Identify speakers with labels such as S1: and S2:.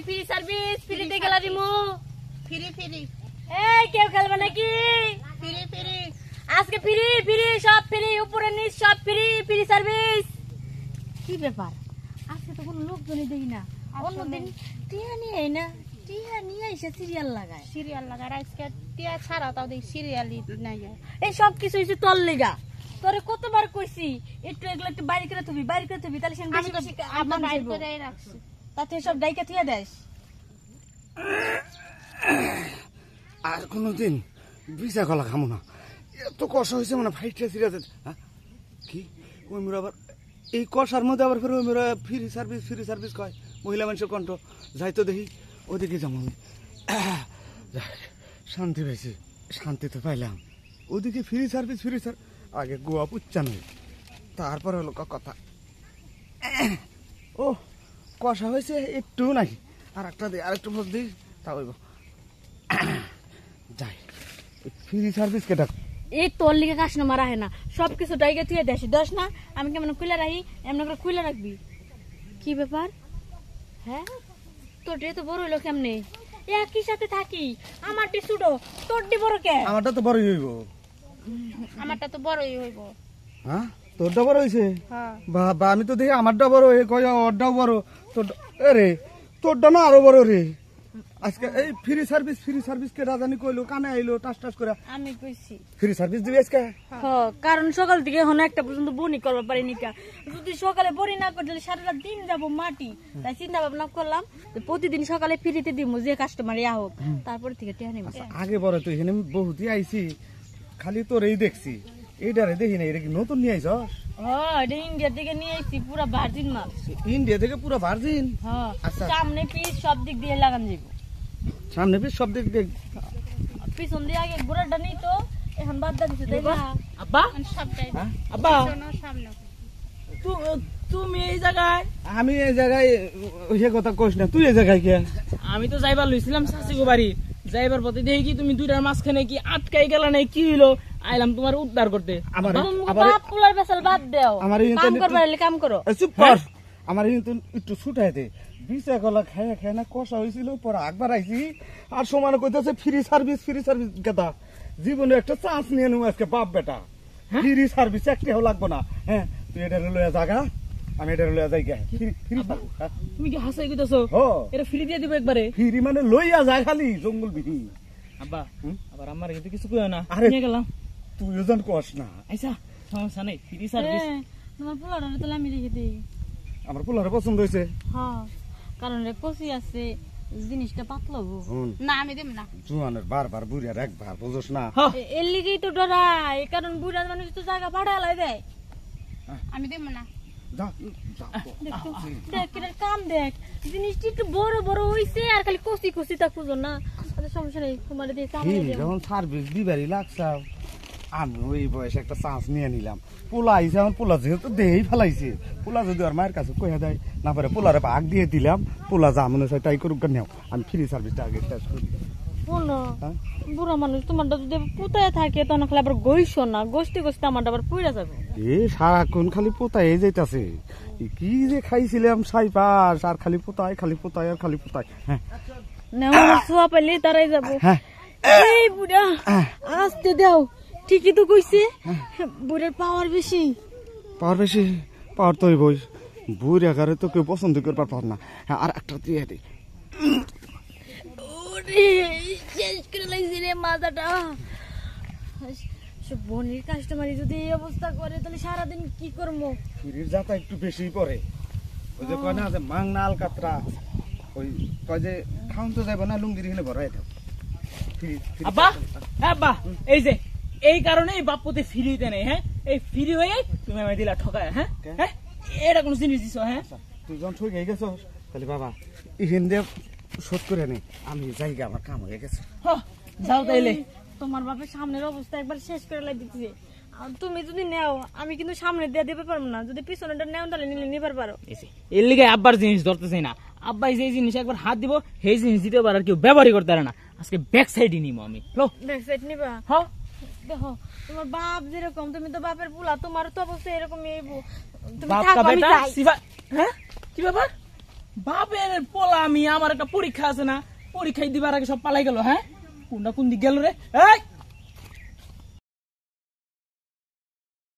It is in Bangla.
S1: ফ্রি সার্ভিস ফ্রিতে খেলা দিমু
S2: ফ্রি ফ্রি
S1: এই কেউ খেলবে নাকি
S2: ফ্রি ফ্রি
S1: আজকে ফ্রি ফ্রি সব ফ্রি উপরে নিচ সব ফ্রি ফ্রি সার্ভিস কি ব্যাপার আজকে তো কোনো লোকজনই দেখি না অন্যদিন টিয়া নিয়ে না টিয়া নিয়ে এসে সিরিয়াল লাগায়
S2: আজকে টিয়া ছাড়া তাও দেখি সিরিয়ালই নাই
S1: এই সব কিছু হইছে তোর লেগা তোরে কতবার কইছি একটু এগুলো একটু বাইরে করে থবি তাহলে সেন বেশি বেশি
S2: আমার বাইরে করে রাখছি
S1: তাতে সব ডাইকা থিয়া দেস
S3: আর কোনোদিন ভিজা গলা খামো না এত কষা হয়েছে মানে ফাইটে সিরিয়াস কি ওই মেয়েরা আবার এই কষার মধ্যে আবার ফের ওই মেয়েরা ফ্রি সার্ভিস কয় মহিলা মানুষের কণ্ঠ যাই তো দেখি ওদিকে যাবো আমি শান্তি পেয়েছি শান্তি তো পাইলাম ওদিকে ফ্রি সার্ভিস আগে গোয়া পুচ্চা নয় তারপরে হলো কথা ও কষা হয়েছে একটু নাকি আর একটা দিই আর একটু ভোজ দিই তা হইব যাই ফ্রি সার্ভিস কেটা
S1: এই তোর লিগে কাস্টমার আহে না সবকিছু ডাইকা থিয়া দেস দশ না আমি কেমন খুলে রাখি এমন করে খুলে রাখবি কি ব্যাপার হ্যাঁ তোর তো বড় হইলো কেমনে একই সাথে থাকি আমারটি ছোট তোরটি বড় কে
S3: আমারটা তো বড়ই হইব
S2: আমারটা তো বড়ই হইব
S3: হ্যাঁ তোরটা বড় হয়েছে
S2: হ্যাঁ
S3: বাবা আমি তো দেখি আমারটা বড় কয় ওরটাও বড় তোর রে তোরটা না আরো বড় রে আজকে এই ফ্রি সার্ভিস কে রাজানি কইলো কানে আইলো টাস করে
S1: আমি কইছি
S3: ফ্রি সার্ভিস দিবি আজকে
S1: কারণ সকাল থেকে এখন একটা পর্যন্ত বনি করবার পারিনি কা যদি সকালে বনি না করলে সারা রাত দিন যাবো মাটি তাই চিন্তা ভাবনা করলাম যে প্রতিদিন সকালে ফ্রিতে দিমু যে কাস্টমার ইয়া হোক তারপর থেকে টিয়া নিব
S3: আগে বড় তো এখানে বহুতই আইছি খালি তোর এই দেখছি এইটারে দেখি না এটা কি নতুন নিয়ে আইছস
S1: এটা ইন্ডিয়া থেকে নিয়ে আইছি পুরা ভার্জিন মাল
S3: ইন্ডিয়া থেকে পুরো ভার্জিন আচ্ছা
S1: সামনে পিস সব দিক দিয়ে লাগান যাবো
S3: সামনে পিস সব দিক দেখ
S1: পিছন দিয়ে আগে গোড়াটা নেই তো এখন বাদ দিছে তাই না
S4: আব্বা
S2: সবটাই
S4: আব্বা
S2: সামনে
S4: তুমি এই জায়গায়
S3: আমি এই জায়গায় সে কথা কইস না তুই এই জায়গায় কে
S4: আমি তো যাইবার লইছিলাম শাশিগো বাড়ি যাইবার পথে দেখি কি তুমি দুইটার মাঝখানে কি আটকাই গেলা নাই কি হইলো আইলাম তোমার উদ্ধার করতে
S3: আমার
S1: বাপ পুলার বেসাল বাদ দাও কাম করবার হলে কাম করো
S3: চুপ কর আমার কিন্তু একটু ছুটাই দে বিশা গলা খায় না কষা হয়েছিল পরে একবার আইছি আর সমান কইতেছে ফ্রি সার্ভিস গেদা জীবনে একটা চান্স নিয়ে নেবো আজকে বাপ বেটা ফ্রি সার্ভিস একটাও লাগবো না হ্যাঁ তুই এটা লইয়া জাগা আমি এটা লইয়া যাই গে ফ্রি
S4: তুমি কি হাসাই কইতাছো এটা ফ্রি দিয়ে দিব একবারে
S3: ফ্রি মানে লইয়া যায় খালি জঙ্গল বিহি
S4: আব্বা আবার আমার কিন্তু কিছু কইও না নিয়ে গেলাম
S3: তুই ওজন কস না
S4: আইসা সমস্যা নাই ফ্রি সার্ভিস
S1: তোমার পোলাটা তাহলে আমি রেখে দিই
S3: আমার পোলারে পছন্দ হয়েছে
S1: হ্যাঁ কারণ রে কষি আছে জিনিসটা পাতলাবো
S2: না আমি দেব না
S3: জুয়ানের বারবার বুড়িয়ার একবার বুঝোস না
S1: এর লিগেই তো ডরাই কারণ বুড়া মানুষ তো জায়গা ভাড়া লাই দেয়
S2: আমি দেব না
S1: দেখ কাম দেখ জিনিসটি একটু বড় বড় হইছে আর খালি কষি তা খুঁজো না সমস্যা নেই তোমার দিয়ে
S3: যখন সার্ভিস দিবারই লাগছাও আমি ওই বয়সে একটা চান্স নিয়ে নিলাম পোলা আইসে আমার পোলা যেহেতু দেহেই ফেলাইছে পোলা যদি ওর মায়ের কাছে কয়ে দেয় না পারে পোলারে ভাগ দিয়ে দিলাম পোলা যা মনে হয় তাই করুক নেও আমি ফ্রি সার্ভিসটা আগে শেষ করি
S1: বুড়া মানুষ তোমারটা যদি পুতায় থাকে তখন খালি আবার গইস না গোষ্ঠী আমারটা আবার পুইরা যাবে
S3: এ সারাক্ষণ খালি পোতায় যাইতাছে কি যে খাইছিলাম সাই পাস আর খালি পোতায় হ্যাঁ
S1: ছোয়া পাইলে তারাই যাবো এই বুড়া আসতে দাও ঠিকই তো কইছে বুড়ার পাওয়ার বেশি
S3: পাওয়ার তো বই বুড়ি আকারে তো কেউ পছন্দ করবার পার না আর একটা দিয়ে দে
S1: শেষ করে লাগছে রে মাথাটা বনির কাস্টমারি যদি এই অবস্থা করে তাহলে সারাদিন কি করবো
S3: ফিরির যাতা একটু বেশি পরে ওই যে কয় না যে মাংনা আলকাতরা ওই কয় যে খাউন তো যাইব না লুঙ্গির এখানে ভরাই দাও
S4: আব্বা আব্বা এই যে এই কারণে বাপুতে ফ্রিতে নেই হ্যাঁ এই ফ্রি হয়ে তুমি আমায় দিলা ঠকায় হ্যাঁ হ্যাঁ এটা কোন জিনিস দিছো হ্যাঁ
S3: তুই যখন ঠকে গেছ তাহলে বাবা এখান দিয়ে শোধ করে নে আমি জায়গা আমার কাম হয়ে গেছে
S4: যাও তাইলে
S1: তোমার বাপের সামনের অবস্থা একবার শেষ করে লাই দিতেছে তুমি যদি নেও আমি কিন্তু সামনে দিয়ে দিতে পারবো না যদি পিছনেটা নেও তাহলে নিলে নিবার পারো
S4: এর লিগে আব্বার জিনিস ধরতেছে না আব্বাই যে জিনিস একবার হাত দিব সেই জিনিস দিতে পারে আর কেউ ব্যবহারই করতে পারে না আজকে ব্যাক সাইডই নিবো আমি
S1: ব্যাক সাইড নিবা দেখো তোমার বাপ যেরকম তুমি তো বাপের পোলা তোমার তো অবস্থা এরকম তুমি থাকো আমি যাই
S4: হ্যাঁ কি ব্যাপার বাপের পোলা আমি, আমার একটা পরীক্ষা আছে না, পরীক্ষায় দিবার আগে সব পালাই গেল। হ্যাঁ, কোনটা কোন দিক গেল রে? এই